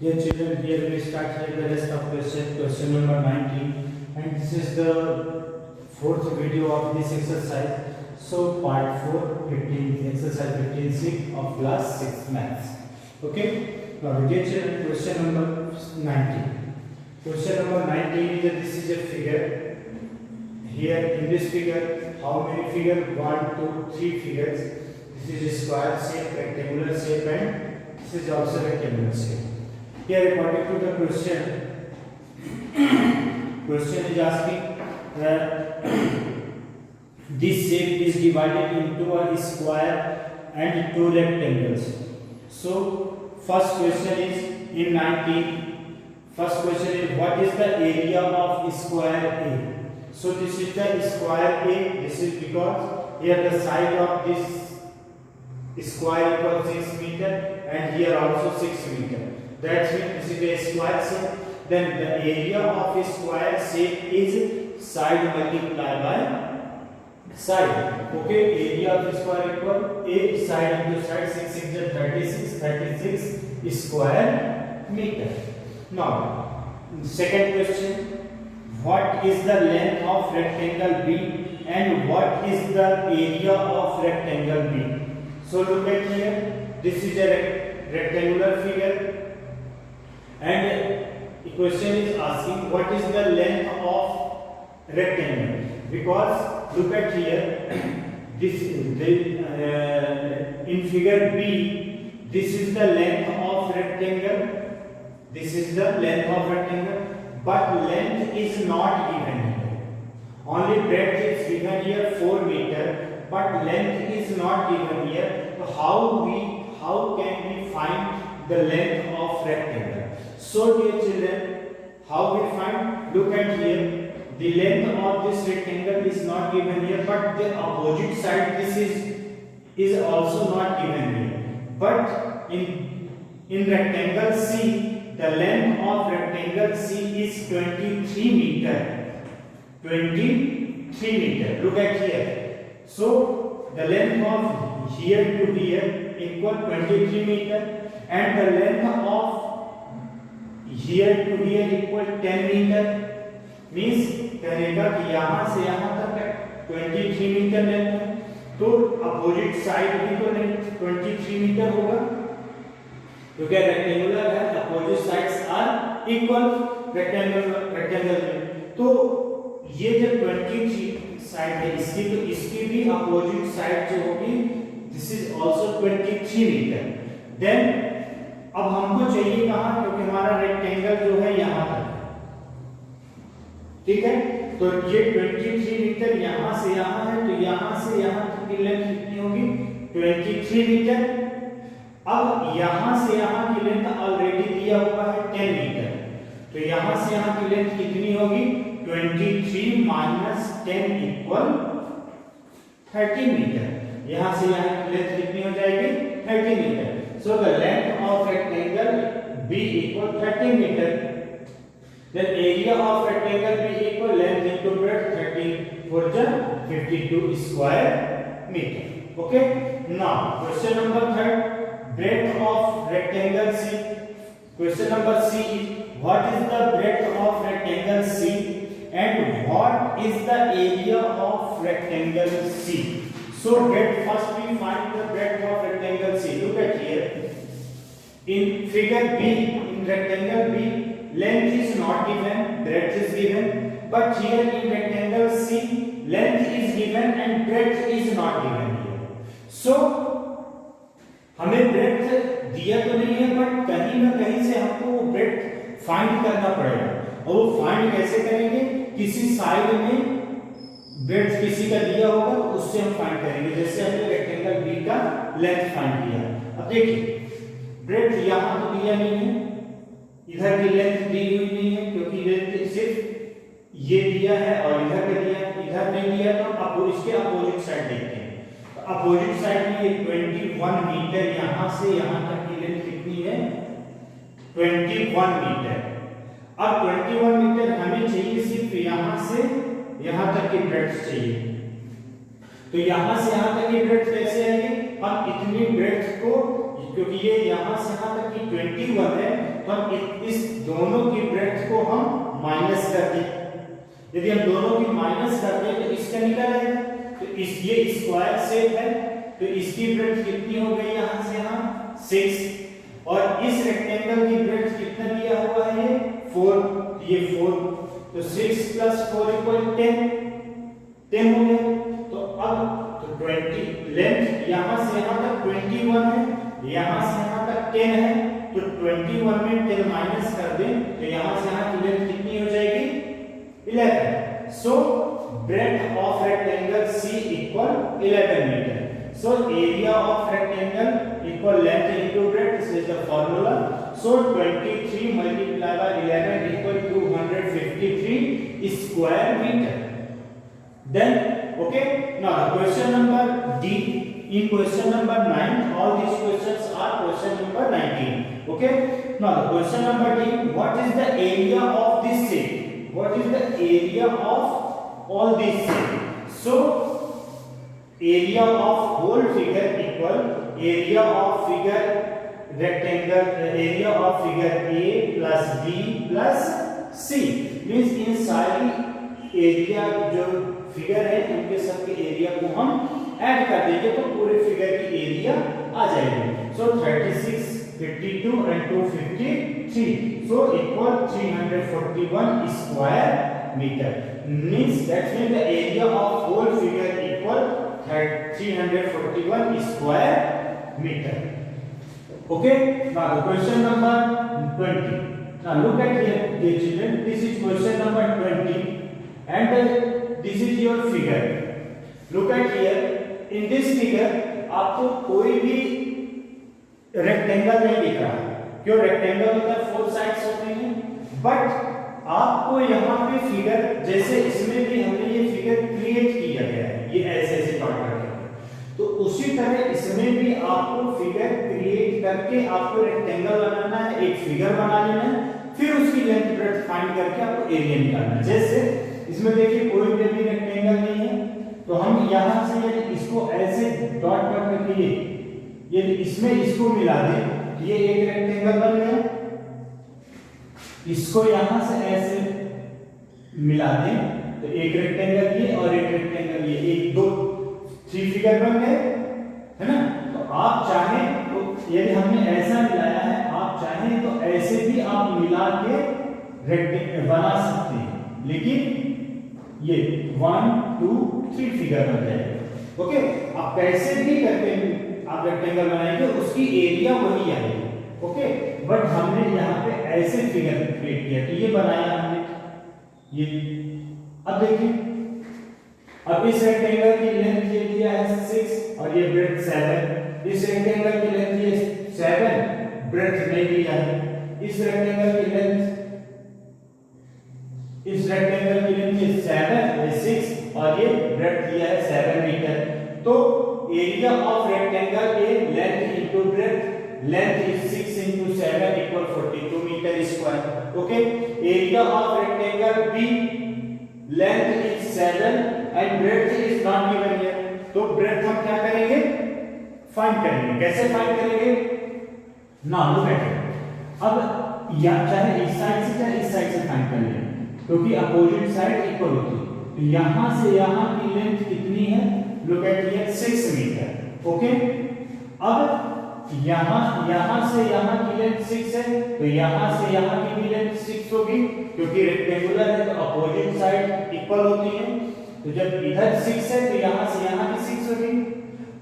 Dear children, here we start here the rest of question number 19, and this is the fourth video of this exercise. So part 4, 15, exercise 15C of class 6 maths. Okay. Now dear children, question number 19. Question number 19 is that this is a figure. Here in this figure, how many figures? 1, 2, 3 figures. This is a square shape, rectangular shape, and this is also rectangular shape. Here according to the question, question is asking this shape is divided into a square and two rectangles. So first question is in 19. First question is what is the area of square A? So this is the square A. This is because here the side of this square equals 6 meter and here also 6 meter. That means this is a square shape. Then the area of a square shape is side multiplied by side. Okay, area of a square equal A side into side, 6 is 36 square meter. Now, second question, what is the length of rectangle B and what is the area of rectangle B? So look at here, this is a rectangular figure. And the question is asking what is the length of rectangle, because look at here, this in figure B, this is the length of rectangle, this is the length of rectangle, but length is not given here. Only breadth is given here 4 meter, but length is not given here. So how can we find the length of rectangle? So dear children, how we find? Look at here, the length of this rectangle is not given here, but the opposite side this is also not given here. But in rectangle C, the length of rectangle C is 23 meter. 23 meter. Look at here. So the length of here to here equal 23 meter, and the length of here to here equal 10 meter. Means करेगा कि यहाँ से यहाँ तक 23 metre length है, तो opposite side भी तो लेंथ 23 मीटर होगा, क्योंकि रेक्टेंगुलर है, opposite sides are equal rectangle में। तो ये जो 23 साइड है इसकी भी अपोजिट साइड जो होगी this is also 23 metre. Then अब हमको चाहिए कहाँ, क्योंकि हमारा रेक्टेंगल जो है यहाँ तक, ठीक है, तो ये 23 मीटर यहाँ से यहाँ है, तो यहाँ से यहाँ तक की लेंथ कितनी होगी 23 मीटर। अब यहाँ से यहाँ की लेंथ ऑलरेडी दिया हुआ है 10 मीटर, तो यहाँ से यहाँ की लेंथ कितनी होगी 23 माइनस 10 इक्वल 30 मीटर। यहाँ से यहाँ की लेंथ कितनी हो जाएगी 30 metre. So the length of rectangle B equal 30 meter. Then area of rectangle B equal length into breadth 30 for the 52 square meter. Okay. Now question number 3, breadth of rectangle C. Question number C is what is the breadth of rectangle C and what is the area of rectangle C? So first we find the breadth of rectangle C. Look at here. In figure B, in rectangle B, length is not given, breadth is given. But here in rectangle C, length is given and breadth is not given here. So हमें breadth दिया तो नहीं है, but कहीं ना कहीं से हमको वो breadth find करना पड़ेगा। और वो find कैसे करेंगे? किसी साइड में ब्रेड्थ किसी का दिया होगा तो उससे हम फाइंड करेंगे, जैसे हमने रेक्टेंगल बी का लेंथ फाइंड किया। अब देखिए ब्रेड्थ यहाँ तो दिया नहीं है, इधर की लेंथ दी हुई नहीं है, क्योंकि लेंथ सिर्फ ये दिया है और इधर का दिया, इधर नहीं दिया, तो अब इसके अपोजिट साइड देखते हैं। तो अपोजिट साइड में ये 21 मीटर, यहाँ से यहाँ तक की लेंथ कितनी है 21 मीटर। अब 21 मीटर हमें चाहिए सिर्फ यहाँ से यहाँ तक की ब्रेड्थ चाहिए, तो यहाँ से यहाँ तक की ब्रेड्थ कैसे आएगी? हम इतनी ब्रेड्थ को, क्योंकि ये यहाँ से यहाँ तक की 21 है, तो हम इस दोनों की ब्रेड्थ को हम माइनस कर दें। यदि हम दोनों की माइनस कर दें तो इसका निकल आएगा। तो इस ये स्क्वायर शेप है तो इसकी ब्रेड्थ कितनी हो गई यहां से यहां 6 और इस रेक्टेंगल की ब्रेड्थ कितना दिया हुआ है ये 4 ये 4 तो 6 + 4 = 10 हो गया। तो अब तो 20 लेंथ यहां से यहां तक 21 है यहां से यहां तक 10 है तो 21 में 10 माइनस कर दें तो यहां से यहां की लेंथ कितनी हो जाएगी 11। सो breadth of rectangle C equal 11 meter. So area of rectangle equal length into breadth. This is the formula. So 23 multiplied by 11 equal 253 square meter. Then okay. Now question number D. In question number 9, all these questions are question number 19. Okay. Now the question number D. What is the area of this shape? What is the area of all these things? So area of whole figure equal area of figure rectangle area of figure A plus B plus C means इन सारी area जो figure है उनके सबके area को हम add कर देंगे तो पूरे फिगर की एरिया आ जाएगी। सो 36 52 and 253 so equal 341 square meter means that means the area of whole figure equal 341 square meter. Okay, now the question number 20. Now look at here dear children, this is question number 20 and this is your figure. Look at here, in this figure आपको कोई भी rectangle नहीं दिख रहा। क्यों? Rectangle होता है 4 sides होते हैं बट आपको यहाँ पे फिगर जैसे इसमें भी हमने ये फिगर क्रिएट किया गया है ये ऐसे ऐसे काट करके तो उसी तरह इसमें भी आपको फिगर क्रिएट करके आपको रेक्टेंगल बनाना है एक फिगर बना लेना है फिर उसकी लेंथ ब्रेड्थ फाइंड करके आपको एरिया निकालना है। जैसे इसमें देखिए कोई भी रेक्टेंगल नहीं है तो हम यहाँ से यदि इसको ऐसे डॉट डॉट करके यदि इसमें इसको मिला दें ये एक रेक्टेंगल बन गया। इसको यहां से ऐसे मिला दें तो एक रेक्टेंगल ये और एक रेक्टेंगल ये एक दो 3 फिगर बन गए है ना। तो आप चाहें तो यदि हमने ऐसा मिलाया है आप चाहें तो ऐसे भी आप मिला के रेक्टेंगल बना सकते हैं लेकिन ये 1 2 3 फिगर बन जाएगा। ओके, आप कैसे भी करके आप रेक्टेंगल बनाएंगे उसकी एरिया वही आएगी। ओके, बट हमने यहाँ पे ऐसे फिगर क्रिएट किया तो ये बनाया हमने ये। अब देखिए अब इस रेक्टेंगल की लेंथ ये दिया है 6 और ये ब्रेड्थ 7। इस रेक्टेंगल की लेंथ ये 7 ब्रेड्थ नहीं दिया है। इस रेक्टेंगल की लेंथ ये 7 ये 6 और ये ब्रेड्थ दिया है 7 मीटर। तो area of rectangle A length into breadth length is 6 into 7 equal 42 meter square. Okay, area of rectangle B length is 7 and breadth is not given here. तो breadth हम क्या करेंगे फाइंड करेंगे। कैसे फाइंड करेंगे ना look at it। अब या चाहे इस साइड से चाहे इस साइड से फाइंड कर लें क्योंकि अपोजिट साइड इक्वल होती है। तो यहां से यहां की लेंथ कितनी है look at here 6 metre. Okay, अब यहां से यहां की लेंथ 6 है तो यहां से यहां की भी लेंथ 6 होगी क्योंकि रेक्टेंगुलर है तो अपोजिट साइड इक्वल होती है। तो जब इधर 6 है तो यहां से यहां की 6 होगी।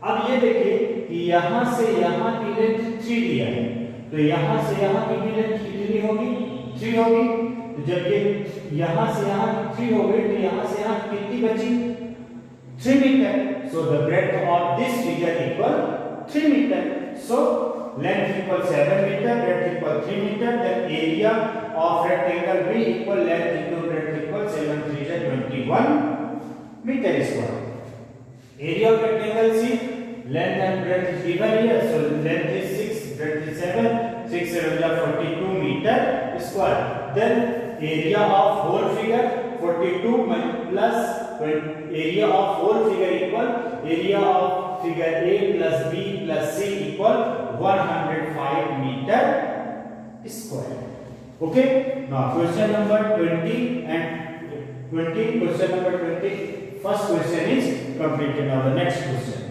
अब ये देखिए कि यहां से यहां की लेंथ 3 दिया है तो यहां से यहां की भी लेंथ कितनी होगी 3 होगी। तो जब ये यहां से यहां की 3 हो गई तो यहां से यहां कितनी बची 3 metre. So the breadth of this figure equal 3 metre. So length equal 7 meter, breadth equal 3 meter, then area of rectangle B equal length into breadth equal 7 3 is 21 meter square. Area of rectangle C, length and breadth is given here. So length is 6, breadth is 7, 6 7 is 42 meter square. Then area of whole figure 42 plus area of whole figure equal area of figure A plus B plus C equal 105 meter square. Okay, now question number 20 and 20, question number 20, first question is completed. Now the next question.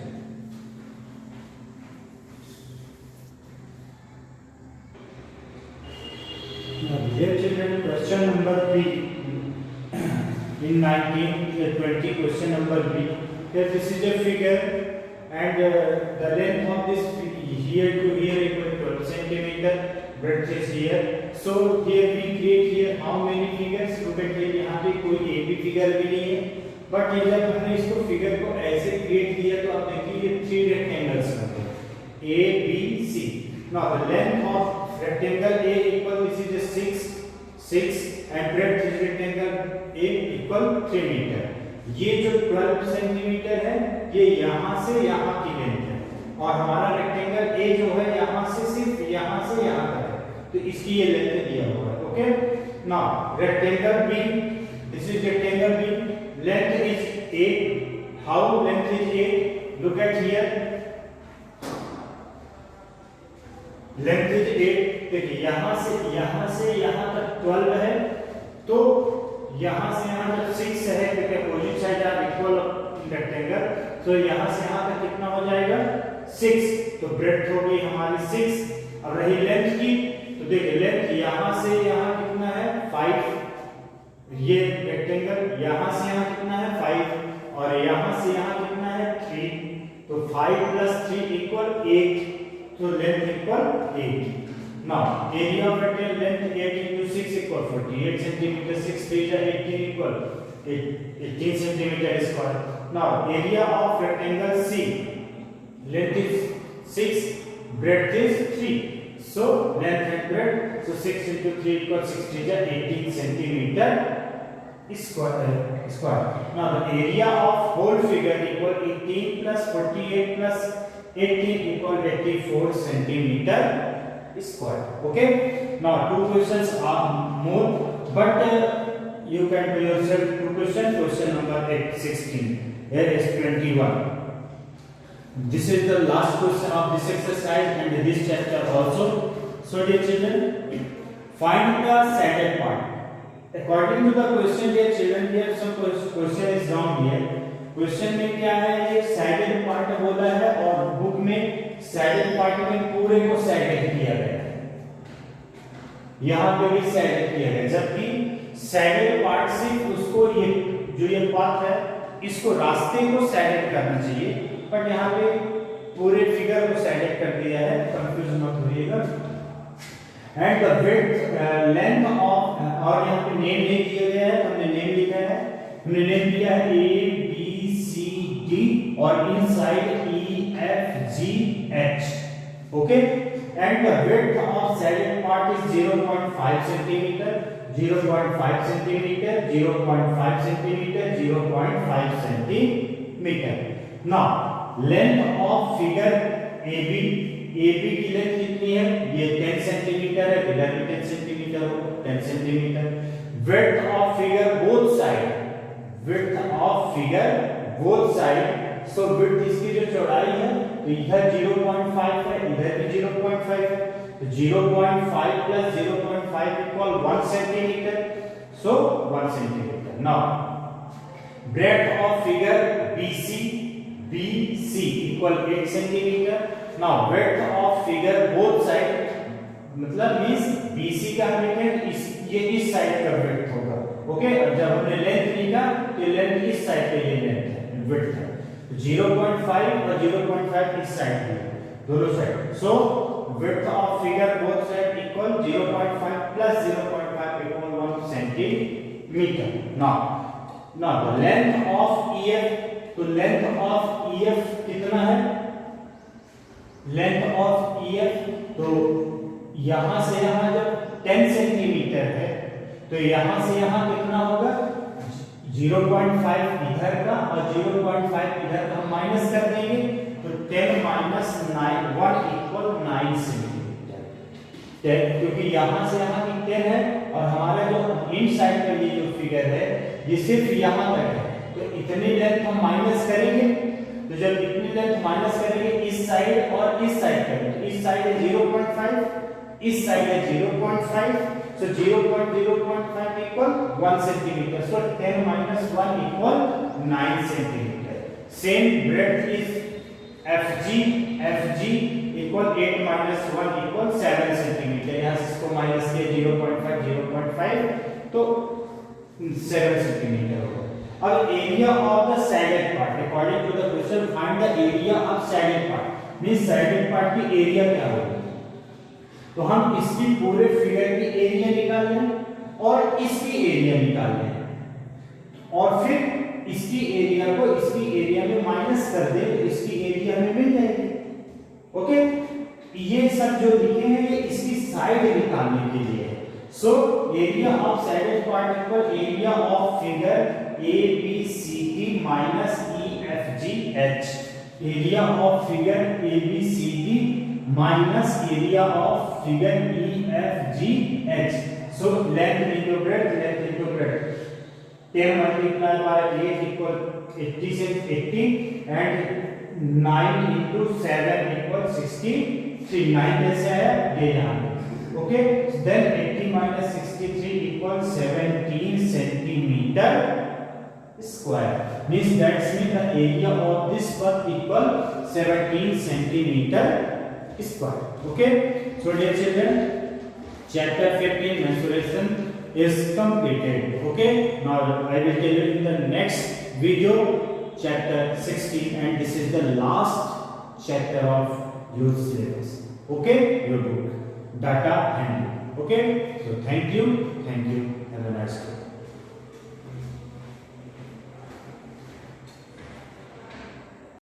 Now dear children, question number 3 in 1920, question number B. Here this is a figure and the length of this here to here equal to 12 centimeter, breadth is here. So here we create here how many figures? Look at here, यहाँ पे कोई एक भी figure भी नहीं है, but ये जब हमने इसको फिगर को ऐसे क्रिएट किया तो आप देखिए ये 3 रेक्टेंगल्स बने A B C. Now the length of rectangle A equal, this is a 6 and breadth is rectangle A equal 3 meter. ये जो 12 सेंटीमीटर है ये यहाँ से यहाँ की लेंथ है और हमारा रेक्टेंगल ए जो है यहाँ से सिर्फ यहाँ से यहाँ तक है, तो इसकी ये लेंथ दिया हुआ है. Okay, now rectangle B, this is rectangle B, length is 8. How length is 8? Look at here, length is 8. देखिए यहाँ से यहाँ तक 12 है, तो यहाँ से यहाँ तक 6 है, क्योंकि opposite side are equal rectangle, तो यहाँ से यहाँ तक कितना हो जाएगा 6, तो ब्रेड्थ हो गई हमारी 6. अब रही लेंथ की, तो देखिए लेंथ यहाँ से यहाँ कितना है 5, ये रेक्टेंगल यहाँ से यहाँ कितना है 5 और यहाँ से यहाँ कितना है 3, तो 5 + 3 = 8, तो length equal 8. Now area of rectangle length 8 into 6 = 48 centimeter. 6 3 is 18 equal 18 centimeter square. Now area of rectangle C, length is 6, breadth is 3. So length and breadth, so 6 into 3 = 60 is 18 centimeter square. Now the area of whole figure equal 18 plus 48 plus 18 = 84 centimeter square. Okay, now two questions are more, but you can do yourself two questions. Question number 16, here is 21. This is the last question of this exercise and this chapter also. So dear children, find the saddle part. According to the question, dear children, here some question is wrong here. Question में क्या है, ये saddle part बोला है और book में saddle part में पूरे को सैडल किया गया है, यहाँ पे भी सैडल किया गया, जबकि सैडल पार्ट सिर्फ उसको ये जो ये पार्ट है इसको रास्ते को सैडल करना चाहिए, बट यहाँ पे पूरे फिगर को सैडल कर दिया है, कंफ्यूज मत होइएगा. And the width length of, और यहाँ पे नेम नहीं दिया गया है, हमने नेम लिखा है, हमने नेम दिया है A B C D और inside E F G H. Okay, and the width of saddle part is 0.5 centimetre, 0.5 centimetre, 0.5 centimetre, 0.5 centimetre. Now length of figure AB, AB की लेंथ कितनी है, ये 10 सेंटीमीटर है, इधर भी 10 सेंटीमीटर हो, 10 centimetre. Width of figure both side, width of figure both side, so width इसकी जो चौड़ाई है तो इधर 0.5 है, इधर भी 0.5 है, तो 0.5 plus 0.5 = 1 centimeter, so 1 centimeter. Now breadth of figure BC = 8 centimeter. Now width of figure both side, मतलब मींस BC का हमें ये इस साइड का width होगा. ओके, और जब हमने लेंथ लिखा तो लेंथ इस साइड पे ये लेंथ है, विड्थ है, 0.5 और 0.5 इस साइड पे, दोनों side. So width of figure both side equal 0.5 plus 0.5 = 1 centimetre. Now the length of EF, तो लेंथ ऑफ EF कितना है, लेंथ ऑफ EF तो यहां से यहां जब 10 सेंटीमीटर है तो यहां से यहां कितना होगा, 0.5 इधर का और 0.5 इधर का हम माइनस कर देंगे, तो 10 - 9 1 = 9 सेंटीमीटर. 10 क्योंकि यहां से यहां की 10 है और हमारा जो इन साइड का ये जो फिगर है ये सिर्फ यहां तक है, तो इतनी लेंथ हम माइनस करेंगे, तो जब इतनी लेंथ माइनस करेंगे इस साइड और इस साइड का, तो इस साइड है 0.5 इस साइड है 0.5, so 0.0.5 equal 1 centimeter, so 10 minus 1 equal 9 centimeter. Same breadth is FG equal 8 minus 1 equal 7 centimeter. यहाँ से इसको माइनस किया 0.5 तो 7 centimeter होगा. अब area of the sagged part, according to the question, find the area of sagged part. Means sagged part की area क्या होगी? तो हम इसकी पूरे फिगर की एरिया निकाल लें और इसकी एरिया निकाल लें और फिर इसकी एरिया को इसकी एरिया में माइनस कर दें तो इसकी एरिया में मिल जाएगी. ओके, ये सब जो लिखे हैं ये इसकी साइड निकालने के लिए है. So area of shaded part equal area of figure ABCD minus EFGH. Area of figure ABCD minus area of figure EFGH. So length into breadth. 10 multiplied by 8 equal 80 and 9 into 7 equal 63. 9 कैसे है ये यहाँ पे. Okay, then 80 minus 63 equal 17 centimeter square. Means that's mean the area of this part equal 17 centimeter square. Okay, so dear children, chapter 15 mensuration is completed. Okay, now I will tell you in the next video chapter 16, and this is the last chapter of your syllabus. Okay, your book data handling. Okay, so thank you, have a nice day.